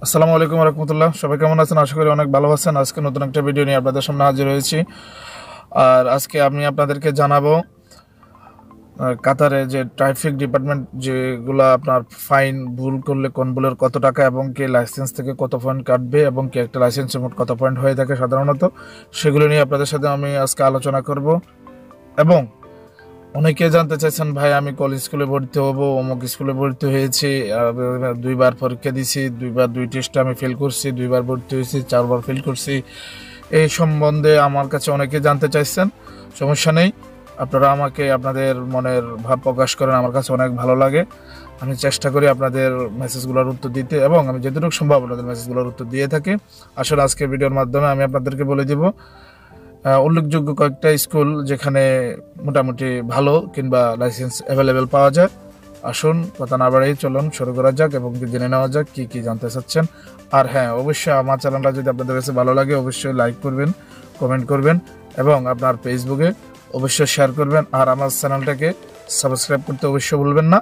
আসসালামু আলাইকুম রহমতুল্লাহ। সবাই কেমন আছেন? আশা করি অনেক ভালো আছেন। আজকে নতুন একটা ভিডিও নিয়ে আপনাদের সামনে হাজির হয়েছি। আর আজকে আমি আপনাদেরকে জানাবো কাতারে যে ট্রাফিক ডিপার্টমেন্ট যেগুলো আপনার ফাইন ভুল করলে কোন ভুলের কত টাকা এবং কে লাইসেন্স থেকে কত পয়েন্ট কাটবে এবং কে একটা লাইসেন্সের মোট কত পয়েন্ট হয়ে থাকে সাধারণত, সেগুলো নিয়ে আপনাদের সাথে আমি আজকে আলোচনা করব। এবং অনেকে জানতে চাইছেন, ভাই আমি কলেজ স্কুলে ভর্তি হব, অমুক স্কুলে ভর্তি হয়েছি, দুইবার পরীক্ষা দিছি, দুই টেস্টে আমি ফেল করছি, দুইবার ভর্তি হয়েছি, 4বার ফেল করছি। এই সম্বন্ধে আমার কাছে অনেকে জানতে চাইছেন। সমস্যা নেই, আপনারা আমাকে আপনাদের মনের ভাব প্রকাশ করেন, আমার কাছে অনেক ভালো লাগে। আমি চেষ্টা করি আপনাদের মেসেজগুলোর উত্তর দিতে এবং আমি যতটুকু সম্ভব আপনাদের মেসেজগুলোর উত্তর দিয়ে থাকি। আসলে আজকের ভিডিওর মাধ্যমে আমি আপনাদেরকে বলে দিব উল্লেখযোগ্য কয়েকটা স্কুল যেখানে মোটামুটি ভালো কিংবা লাইসেন্স অ্যাভেলেবেল পাওয়া যায়। আসুন কথা না বাড়াই চলুন শুরু করা যাক এবং জেনে নেওয়া যাক কি কি জানতে চাচ্ছেন। আর হ্যাঁ, অবশ্যই আমার চ্যানেলটা যদি আপনাদের কাছে ভালো লাগে অবশ্যই লাইক করবেন, কমেন্ট করবেন এবং আপনার ফেসবুকে অবশ্যই শেয়ার করবেন। আর আমার চ্যানেলটাকে সাবস্ক্রাইব করতে অবশ্যই ভুলবেন না।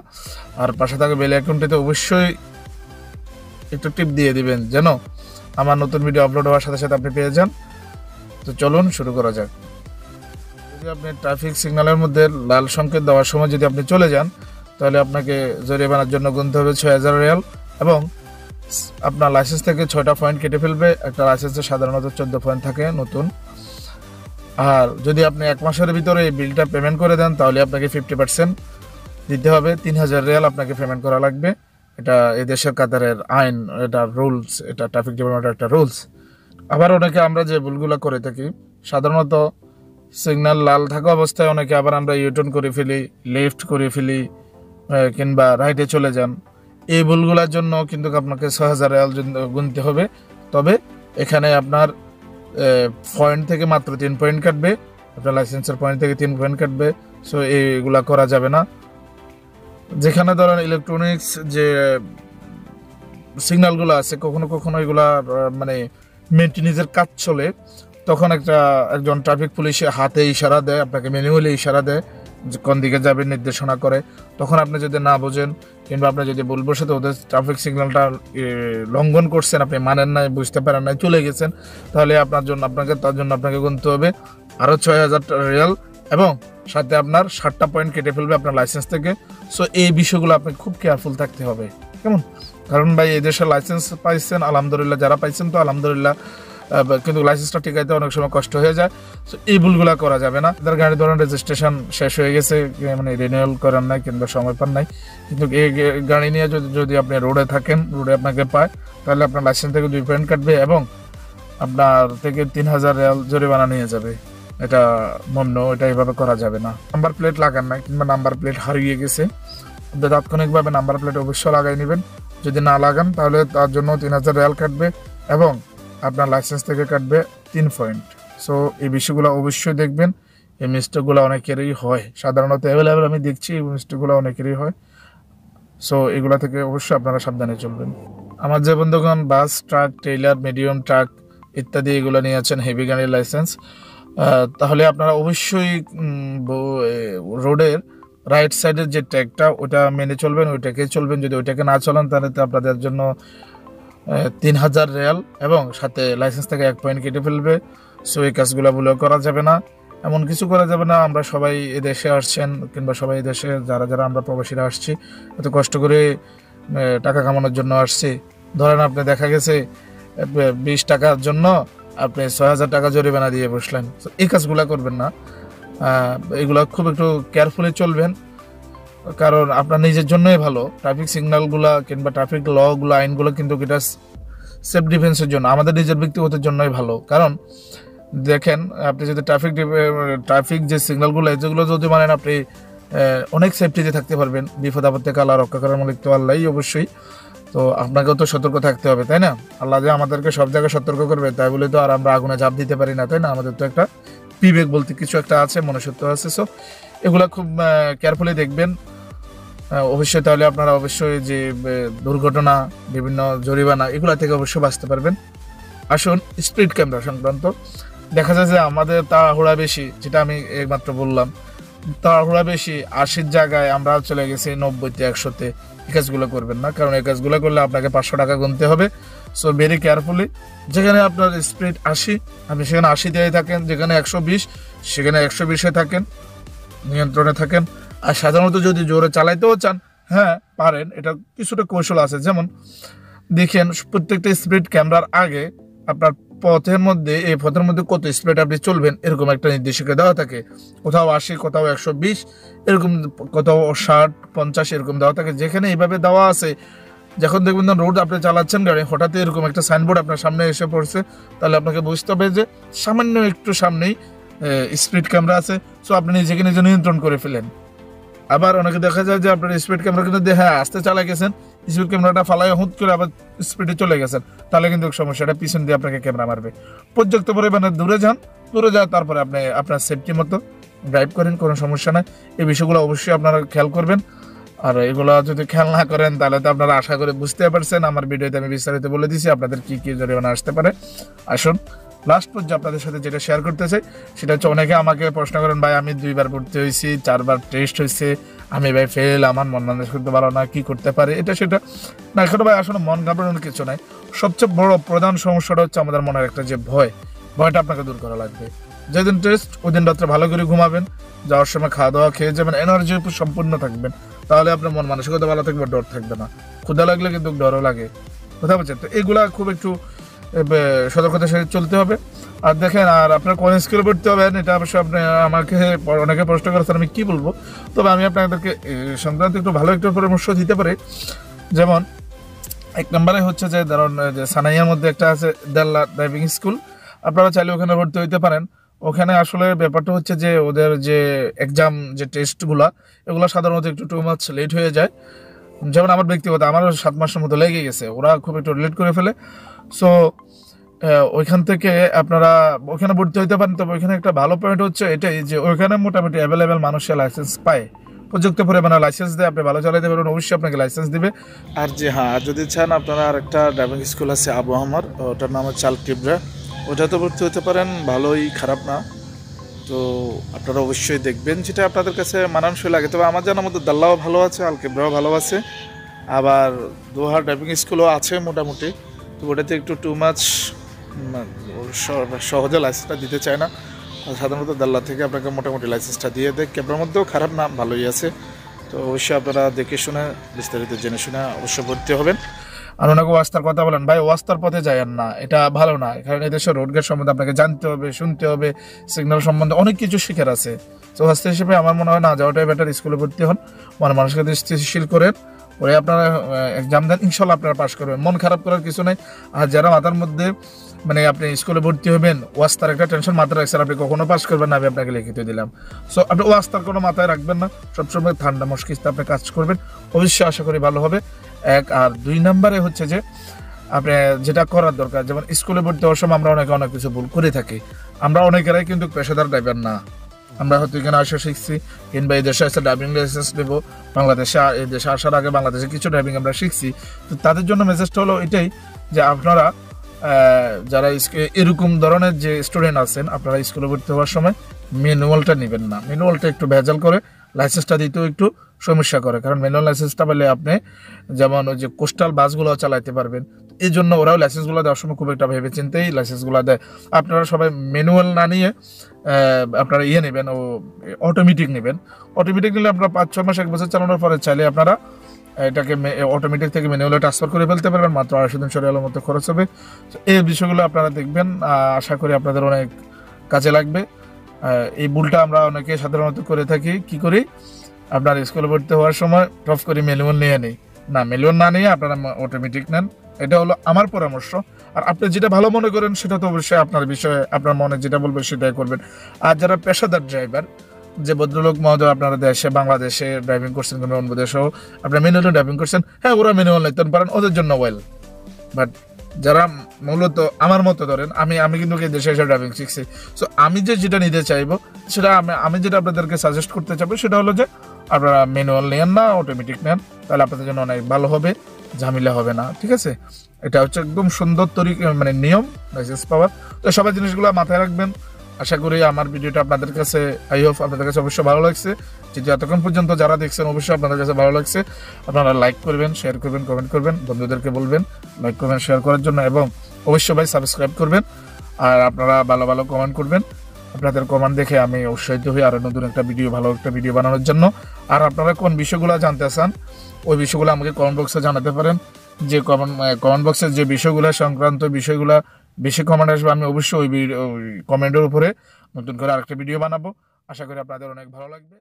আর পাশে থাকা বেল আইকনটিতে অবশ্যই একটু টিপ দিয়ে দিবেন যেন আমার নতুন ভিডিও আপলোড হওয়ার সাথে সাথে আপনি পেয়ে যান। তো চলুন শুরু করা যাক। যদি আপনি ট্রাফিক সিগন্যালের মধ্যে লাল সংকেত দেওয়ার সময় যদি আপনি চলে যান, তাহলে আপনাকে জরিমানার জন্য গুনতে হবে 6000 রিয়াল এবং আপনার লাইসেন্স থেকে 6টা পয়েন্ট কেটে ফেলবে। একটা লাইসেন্সে সাধারণত 14 পয়েন্ট থাকে নতুন। আর যদি আপনি 1 মাসের ভিতরে এই বিলটা পেমেন্ট করে দেন তাহলে আপনাকে 50% দিতে হবে। 3000 রিয়াল আপনাকে পেমেন্ট করা লাগবে। এটা এই দেশের কাতারের আইন, এটা রুলস, এটা ট্রাফিক ডিপার্টমেন্টের একটা রুলস। আবার অনেকে আমরা যে ভুলগুলো করে থাকি, সাধারণত সিগন্যাল লাল থাকা অবস্থায় অনেকে আবার আমরা ইউটার্ন করে ফেলি, লেফট করে ফেলি কিংবা রাইটে চলে যান। এই ভুলগুলোর জন্য কিন্তু আপনাকে 6000 রিয়াল গুনতে হবে। তবে এখানে আপনার পয়েন্ট থেকে মাত্র 3 পয়েন্ট কাটবে, আপনার লাইসেন্সের পয়েন্ট থেকে 3 পয়েন্ট কাটবে। সো এইগুলা করা যাবে না। যেখানে ধরেন ইলেকট্রনিক্স যে সিগন্যালগুলো আছে, কখনো কখনো এগুলা মানে মেনটেনেন্সের কাজ চলে, তখন একজন ট্রাফিক পুলিশে হাতে ইশারা দেয়, আপনাকে ম্যানুয়ালি ইশারা দেয় যে কোন দিকে যাবেন, নির্দেশনা করে। তখন আপনি যদি না বোঝেন কিংবা আপনি যদি ভুলবশত ওদের ট্রাফিক সিগন্যালটা লঙ্ঘন করছেন, আপনি মানেন নাই, বুঝতে পারেন নাই, চলে গেছেন, তাহলে তার জন্য আপনাকে গুনতে হবে আরও 6000 রিয়াল এবং সাথে আপনার 7টা পয়েন্ট কেটে ফেলবে আপনার লাইসেন্স থেকে। সো এই বিষয়গুলো আপনি খুব কেয়ারফুল থাকতে হবে, কেমন? কারণ ভাই এই দেশের লাইসেন্স পাইছেন আলহামদুলিল্লাহ, যারা পাইছেন তো আলহামদুলিল্লাহ, কিন্তু লাইসেন্সটা টিকাইতে অনেক সময় কষ্ট হয়ে যায়। সো এই ভুলগুলো করা যাবে না। তাদের গাড়ি ধরেন রেজিস্ট্রেশন শেষ হয়ে গেছে, মানে রিনিউয়াল করার নাই কিংবা সময় পান নাই, কিন্তু এই গাড়ি নিয়ে যদি আপনি রোডে থাকেন, রোডে আপনাকে পায়, তাহলে আপনার লাইসেন্স থেকে 2 পয়েন্ট কাটবে এবং আপনার থেকে 3000 রিয়াল জরিমানা নিয়ে যাবে। এটা মন্য, এটা এইভাবে করা যাবে না। নাম্বার প্লেট লাগান নাই কিংবা নাম্বার প্লেট হারিয়ে গেছে, আপনি তাৎক্ষণিকভাবে নাম্বার প্লেট অবশ্যই লাগাই নেবেন। যদি না লাগান তাহলে তার জন্য 3000 রিয়াল কাটবে এবং আপনার লাইসেন্স থেকে কাটবে 3 পয়েন্ট। সো এই বিষয়গুলো অবশ্যই দেখবেন। এই মিস্টেকগুলো অনেকেরই হয়, সাধারণত অ্যাভেলেবেল আমি দেখছি, এই মিস্টেকগুলো অনেকেরই হয়। সো এগুলো থেকে অবশ্যই আপনারা সাবধানে চলবেন। আমার যে বন্ধুগণ বাস, ট্রাক, ট্রেইলার, মিডিয়াম ট্রাক ইত্যাদি এগুলো নিয়ে আছেন হেভি গাড়ির লাইসেন্স, তাহলে আপনারা অবশ্যই রোডের রাইট সাইডের যে ট্র্যাকটা ওটা মেনে চলবেন, ওইটাকে চলবেন। যদি ওইটাকে না চলেন তাহলে তো আপনাদের জন্য 3000 রিয়াল এবং সাথে লাইসেন্স থেকে 1 পয়েন্ট কেটে ফেলবে। সো এই কাজগুলো ভুলেও করা যাবে না, এমন কিছু করা যাবে না। আমরা সবাই এদেশে আসছেন কিংবা সবাই এদেশে যারা যারা আমরা প্রবাসীরা আসছি, এত কষ্ট করে টাকা কামানোর জন্য আসছি। ধরেন আপনি দেখা গেছে 20 টাকার জন্য আপনি 6000 টাকা জরিমানা দিয়ে বসলেন। এই কাজগুলো করবেন না, এগুলো খুব একটু কেয়ারফুলি চলবেন, কারণ আপনার নিজের জন্যই ভালো। ট্রাফিক সিগন্যালগুলো কিংবা ট্রাফিক লগুলো, আইনগুলো কিন্তু এটা সেলফ ডিফেন্সের জন্য, আমাদের নিজের ব্যক্তিগতের জন্যই ভালো। কারণ দেখেন, আপনি যদি ট্রাফিক যে সিগন্যালগুলো যেগুলো যদি মানেন, আপনি অনেক সেফটিতে থাকতে পারবেন। বিপদ আপদ থেকে আল্লাহ রক্ষা করার মালিক তো আল্লাহই অবশ্যই। তো আপনাকেও তো সতর্ক থাকতে হবে, তাই না? আল্লাহ যে আমাদেরকে সব জায়গায় সতর্ক করবে তাই বলে তো আর আমরা আগুনে ঝাঁপ দিতে পারি না, তাই না? আমাদের তো একটা বিবেক বলতে কিছু একটা আছে, মনুষ্যত্ব আছে। সো এগুলো খুব কেয়ারফুলি দেখবেন অবশ্যই, তাহলে আপনারা অবশ্যই যে দুর্ঘটনা, বিভিন্ন জরিমানা এগুলা থেকে অবশ্যই বাঁচতে পারবেন। আসুন স্পিড ক্যামেরা সংক্রান্ত। দেখা যায় যে আমাদের তাড়াহুড়া বেশি, যেটা আমি একমাত্র বললাম, তাড়াহুড়া বেশি, 80 জায়গায় আমরা চলে গেছি 90-তে 100-তে। এই কাজগুলো করবেন না, কারণ এই কাজগুলো করলে আপনাকে 500 টাকা গুনতে হবে। সো ভেরি কেয়ারফুলি, যেখানে আপনার স্পিড 80 আপনি সেখানে 80 দিয়ে থাকেন, যেখানে 120 সেখানে 120-এ থাকেন, নিয়ন্ত্রণে থাকেন। আর সাধারণত যদি জোরে চালাইতেও চান, হ্যাঁ পারেন, এটা কিছুটা কৌশল আছে। যেমন দেখেন, প্রত্যেকটা স্পিড ক্যামেরার আগে আপনার পথের মধ্যে, এই পথের মধ্যে কত স্পিড আপনি চলবেন এরকম একটা নির্দেশিকা দেওয়া থাকে। কোথাও 80, কোথাও 120, এরকম, কোথাও 60, 50 এরকম দেওয়া থাকে। যেখানে এইভাবে দেওয়া আছে, যখন দেখবেন রোড আপনি চালাচ্ছেন গাড়ি, হঠাৎ এরকম একটা সাইনবোর্ড আপনার সামনে এসে পড়ছে, তাহলে আপনাকে বুঝতে হবে যে সামান্য একটু সামনেই স্পিড ক্যামেরা আছে। সো আপনি নিজেকে নিজে নিয়ন্ত্রণ করে ফেলেন। আবার অনেকে দেখা যায় যে আপনার স্পিড ক্যামেরা কিন্তু হ্যাঁ আস্তে চালা গেছেন, স্পিড ক্যামেরাটা ফালাই হুট করে আবার স্পিডে চলে গেছেন, তাহলে কিন্তু সমস্যাটা পিছন দিয়ে আপনাকে ক্যামেরা মারবে। পর্যাপ্ত পরিমাণে দূরে যান, তারপরে আপনি আপনার সেফটি মতো ড্রাইভ করেন, কোনো সমস্যা নাই। এই বিষয়গুলো অবশ্যই আপনারা খেয়াল করবেন। আর এগুলো যদি খেয়াল না করেন তাহলে তো আপনারা আশা করে বুঝতে পারছেন, আমার ভিডিওতে আমি বিস্তারিত বলে দিয়েছি আপনাদের কি কি জরিমানা আসতে পারে। আসুন লাস্ট পর্যায়ে আপনাদের সাথে যেটা শেয়ার করতে চাই সেটা হচ্ছে, অনেকে আমাকে প্রশ্ন করেন, ভাই আমি 2বার ভর্তি হয়েছি, 4বার টেস্ট হয়েছে, আমি ভাই ফেল, আমার মন মানুষ করতে পারো না, কি করতে পারে এটা সেটা না। এখন ভাই আসলে মন ঘাবড়ানোর কিছু নাই। সবচেয়ে বড় প্রধান সমস্যাটা হচ্ছে আমাদের মনের একটা যে ভয়টা আপনাকে দূর করা লাগবে। যেদিন টেস্ট ওই দিন রাত্রে ভালো করে ঘুমাবেন, যাওয়ার সময় খাওয়া দাওয়া খেয়ে যাবেন, এনার্জি সম্পূর্ণ থাকবেন, তাহলে আপনার মন মানসিকতা ভালো থাকবে, ডর থাকবে না। ক্ষুধা লাগলে কিন্তু ডরও লাগে, কথা বলছেন। তো এগুলা খুব একটু সতর্কতার সাথে চলতে হবে। আর দেখেন, আর আপনার কোন স্কুলে পড়তে হবেন এটা অবশ্যই আপনি আমাকে অনেকে প্রশ্ন করেছেন, আমি কি বলবো, তবে আমি আপনাদেরকে সংক্রান্ত একটু ভালো একটা পরামর্শ দিতে পারি। যেমন 1 নম্বরে হচ্ছে যে ধরুন যে সানাইয়ার মধ্যে একটা আছে দাল্লা ড্রাইভিং স্কুল, আপনারা চাইলে ওখানে ভর্তি হইতে পারেন। ওখানে আসলে ব্যাপারটা হচ্ছে যে ওদের যে এক্সাম, যে টেস্টগুলো, এগুলো সাধারণত একটু 2 মাস লেট হয়ে যায়। যেমন আমার ব্যক্তিগত, আমারও 7 মাসের মতো লেগে গেছে, ওরা খুব একটু লেট করে ফেলে। সো ওইখান থেকে আপনারা ওখানে ভর্তি হইতে পারেন। তবে ওইখানে একটা ভালো পয়েন্ট হচ্ছে এটাই যে ওইখানে মোটামুটি অ্যাভেলেবেল মানুষের লাইসেন্স পায়, প্রযুক্ত পরিমাণে লাইসেন্স দেয়, আপনি ভালো চালাতে পারবেন, অবশ্যই আপনাকে লাইসেন্স দিবে। আর যে হ্যাঁ, যদি চান আপনারা আরেকটা ড্রাইভিং স্কুল আছে আবু আহমদ, ওটার নাম হচ্ছে আলকিবরা, ওটাতে ভর্তি হতে পারেন, ভালোই, খারাপ না। তো আপনারা অবশ্যই দেখবেন যেটা আপনাদের কাছে মানানসই লাগে। তবে আমার জানার মধ্যে দাল্লাও ভালো আছে, আলকিবরাও ভালো আছে, আবার দোহা ড্রাইভিং স্কুলও আছে মোটামুটি। তো ওটাতে একটু 2 মাস সহজে লাইসেন্সটা দিতে চায় না, সাধারণত দাল্লা থেকে আপনাকে মোটামুটি লাইসেন্সটা দিয়ে দেয়। ক্যামেরার মধ্যেও খারাপ না, ভালোই আছে। তো অবশ্যই আপনারা দেখে শুনে বিস্তারিত জেনে শুনে অবশ্যই ভর্তি হবেন। আর ওনাকে ওয়াস্তার কথা বলেন, ভাই ওয়াস্তার পথে যায়েন না, এটা ভালো না। কারণ এদেশের রোডগেট সম্বন্ধে আপনাকে জানতে হবে, শুনতে হবে, সিগন্যাল সম্বন্ধে অনেক কিছু শেখার আছে। তো ওয়াস্তা হিসেবে আমার মনে হয় না যাওয়াটাই বেটার। স্কুলে ভর্তি হন, মানে মানুষকে স্থিতিশীল করেন, ওরে আপনারা এক্সাম দেন, ইনশাল্লাহ আপনারা পাশ করবেন, মন খারাপ করার কিছু নেই। আর যারা মাথার মধ্যে মানে আপনি স্কুলে ভর্তি হবেন, ওয়াস্তার একটা টেনশন মাথায় রাখছেন, আপনি কখনো পাস করবেন না, আমি আপনাকে লিখিত দিলাম। সো আপনি ওয়াস্তার কোনো মাথায় রাখবেন না, সবসময় ঠান্ডা মস্তিষ্কে আপনি কাজ করবেন, অবশ্যই আশা করি ভালো হবে। 1 আর 2 নম্বরে হচ্ছে যে আপনি যেটা করার দরকার, যেমন স্কুলে ভর্তি হওয়ার সময় আমরা অনেক কিছু ভুল করে থাকি। আমরা অনেকেরাই কিন্তু পেশাদার ড্রাইভার না, আমরা হয়তো এখানে আসা শিখছি, কিংবা এই দেশে এসে ড্রাইভিং লাইসেন্স নেবো, এই দেশে আসার আগে বাংলাদেশে কিছু ড্রাইভিং আমরা শিখছি। তো তাদের জন্য মেসেজটা হলো এটাই যে আপনারা যারা এরকম ধরনের যে স্টুডেন্ট আছেন, আপনারা স্কুলে ভর্তি হওয়ার সময় ম্যানুয়ালটা নেবেন না। ম্যানুয়ালটা একটু ভেজাল করে, লাইসেন্সটা দিতেও একটু সমস্যা করে। কারণ ম্যানুয়াল লাইসেন্সটা পেলে আপনি যেমন ওই যে কোস্টাল বাসগুলো চালাতে পারবেন, এই জন্য ওরাও লাইসেন্সগুলো দেওয়ার সময় খুব একটা ভেবে চিন্তেই লাইসেন্সগুলো দেয়। আপনারা সবাই ম্যানুয়াল না নিয়ে আপনারা নেবেন, ও অটোমেটিক নেবেন। অটোমেটিক নিলে আপনারা 5-6 মাস 1 বছর চালানোর পরে চাইলে আপনারা এটাকে অটোমেটিক থেকে ম্যানুয়ালে ট্রান্সফার করে ফেলতে পারবেন, মাত্র 250 রিয়ালের মতো খরচ হবে। এই বিষয়গুলো আপনারা দেখবেন, আশা করি আপনাদের অনেক কাজে লাগবে। এই ভুলটা আমরা অনেকে সাধারণত করে থাকি, কি করি, আপনার স্কুলে ভর্তি হওয়ার সময় টপ করে ম্যানুয়াল নিয়ে নেই না, ম্যানুয়াল না নিয়ে আপনারা অটোমেটিক নেন, এটা হলো আমার পরামর্শ। আর আপনি যেটা ভালো মনে করেন সেটা তো অবশ্যই আপনার বিষয়ে, আপনার মনে যেটা বলবে সেটাই করবেন। আর যারা পেশাদার ড্রাইভার, যে ভদ্রলোক মহোদয় আপনারা দেশে বাংলাদেশে ড্রাইভিং করছেন, কোনো অন্য দেশেও আপনারা ম্যানুয়ালি ড্রাইভিং করছেন, হ্যাঁ ওরা ম্যানুয়াল নিতে পারেন, ওদের জন্য ওয়েল। বাট যারা মূলত আমার মতো ধরেন, আমি কিন্তু এই দেশে এসে ড্রাইভিং শিখছি। সো আমি যেটা নিতে চাইবো, সেটা আমি যেটা আপনাদেরকে সাজেস্ট করতে চাইবো সেটা হলো যে আপনারা ম্যানুয়াল নেন না, অটোমেটিক নেন, তাহলে আপনাদের জন্য অনেক ভালো হবে, ঝামেলা হবে না। ঠিক আছে, এটা হচ্ছে একদম সুন্দর তরিকা, মানে নিয়ম লাইসেন্স পাওয়ার। তো সবাই জিনিসগুলো মাথায় রাখবেন। আশা করি আমার ভিডিওটা আপনাদের কাছে আই হোপ আপনাদের কাছে অবশ্যই ভালো লাগছে। যদি এতক্ষণ পর্যন্ত যারা দেখছেন অবশ্যই আপনাদের কাছে ভালো লাগছে। আপনারা লাইক করবেন, শেয়ার করবেন, কমেন্ট করবেন, বন্ধুদেরকে বলবেন লাইক করবেন, শেয়ার করার জন্য, এবং অবশ্যই ভাই সাবস্ক্রাইব করবেন। আর আপনারা ভালো ভালো কমেন্ট করবেন। আপনাদের কমেন্ট দেখে আমি উৎসাহিত হই আরো নতুন একটা ভিডিও, ভালো একটা ভিডিও বানানোর জন্য। আর আপনারা কোন বিষয়গুলো জানতে চান ওই বিষয়গুলো আমাকে কমেন্ট বক্সে জানাতে পারেন। যে কমেন্ট বক্সে যে বিষয়গুলো সংক্রান্ত বিষয়গুলো বেশি কমেন্ট আসবে, আমি অবশ্যই ওই কমেন্টের উপরে নতুন করে আরেকটা ভিডিও বানাবো। আশা করি আপনাদের অনেক ভালো লাগবে।